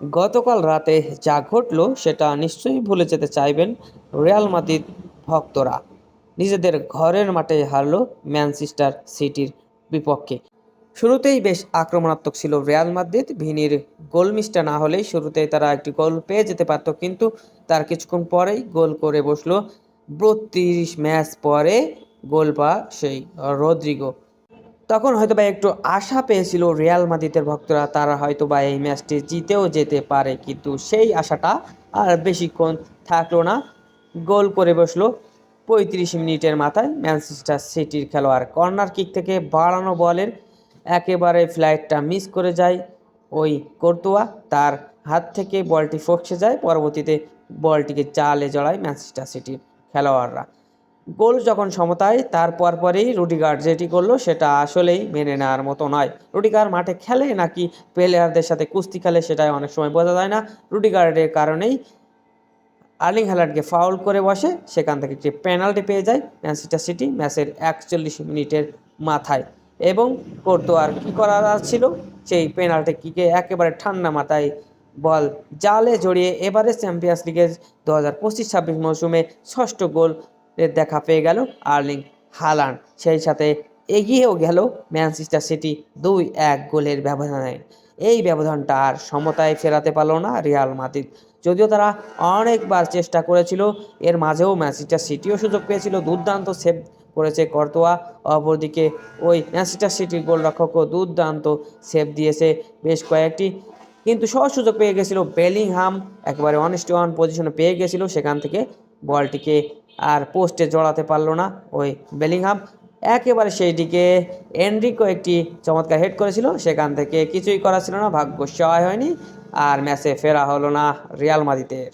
গতকাল রাতে যা ঘটল সেটা নিশ্চয়ই ভুলে যেতে চাইবেন রিয়াল মাদ্রিদ ভক্তরা। নিজেদের ঘরের মাঠে হারল ম্যানচেস্টার সিটির বিপক্ষে। শুরুতেই বেশ আক্রমণাত্মক ছিল রিয়াল মাদ্রিদ। ভিনির গোল মিসটা না হলেই শুরুতেই তারা একটি গোল পেয়ে যেতে পারত, কিন্তু তার কিছুক্ষণ পরেই গোল করে বসলো ৩২ ম্যাচ পরে গোল পাওয়া সেই রদ্রিগো। তখন হয়তোবা একটু আশা পেয়েছিল রিয়াল মাদ্রিদের ভক্তরা, তারা হয়তোবা এই ম্যাচটি জিতেও যেতে পারে, কিন্তু সেই আশাটা আর বেশিক্ষণ থাকলো না। গোল করে বসলো ৩৫ মিনিটের মাথায় ম্যানচেস্টার সিটির খেলোয়াড়। কর্নার কিক থেকে বাড়ানো বলের একেবারে ফ্লাইটটা মিস করে যায় ওই কোর্তোয়া। তার হাত থেকে বলটি ফসকে যায়। পরবর্তীতে বলটিকে জালে জড়ায় ম্যানচেস্টার সিটির খেলোয়াড়রা। গোল যখন সমতায়, তার পরপরই রুডিগার যেটি করলো সেটা আসলেই মেনে নেওয়ার মতো নয়। রুডিগার মাঠে খেলে নাকি প্লেয়ারদের সাথে কুস্তি খেলে সেটাই অনেক সময় বোঝা যায় না। রুডিগারের কারণেই আর্লিং হ্যালান্ডকে ফাউল করে বসে, সেখান থেকে একটি পেনাল্টি পেয়ে যায় ম্যানচেস্টার সিটি ম্যাচের ৪১ মিনিটের মাথায়। এবং কোর্তোয়ার কী করার ছিল, সেই পেনাল্টি কিকে একেবারে ঠান্ডা মাথায় বল জালে জড়িয়ে এবারে চ্যাম্পিয়ন্স লিগের ২০২৫-২৬ মৌসুমে ষষ্ঠ গোল দেখা পেয়ে গেল আর্লিং হালান্ড। সেই সাথে এগিয়েও গেল ম্যানচেস্টার সিটি ২-১ গোলের ব্যবধানে। এই ব্যবধানটা আর সমতায় ফেরাতে পারল না রিয়াল মাদ্রিদ। যদিও তারা অনেকবার চেষ্টা করেছিল, এর মাঝেও ম্যানচেস্টার সিটিও সুযোগ পেয়েছিল। দুর্দান্ত সেভ করেছে কর্তোয়া। অপরদিকে ওই ম্যানচেস্টার সিটির গোলরক্ষকও দুর্দান্ত সেভ দিয়েছে বেশ কয়েকটি, কিন্তু সহজ সুযোগ পেয়ে গেছিল বেলিংহাম। একেবারে অনেস্ট ওয়ান পজিশনে পেয়ে গেছিল, সেখান থেকে বলটিকে আর পোস্টে জড়াতে পারলো না ওই বেলিংহাম। একেবারে সেই দিকে এনরিকো একটি চমৎকার হেড করেছিল, সেখান থেকে কিছুই করা ছিল না, ভাগ্য সহায় হয়নি, আর ম্যাচে ফেরা হলো না রিয়াল মাদ্রিদের।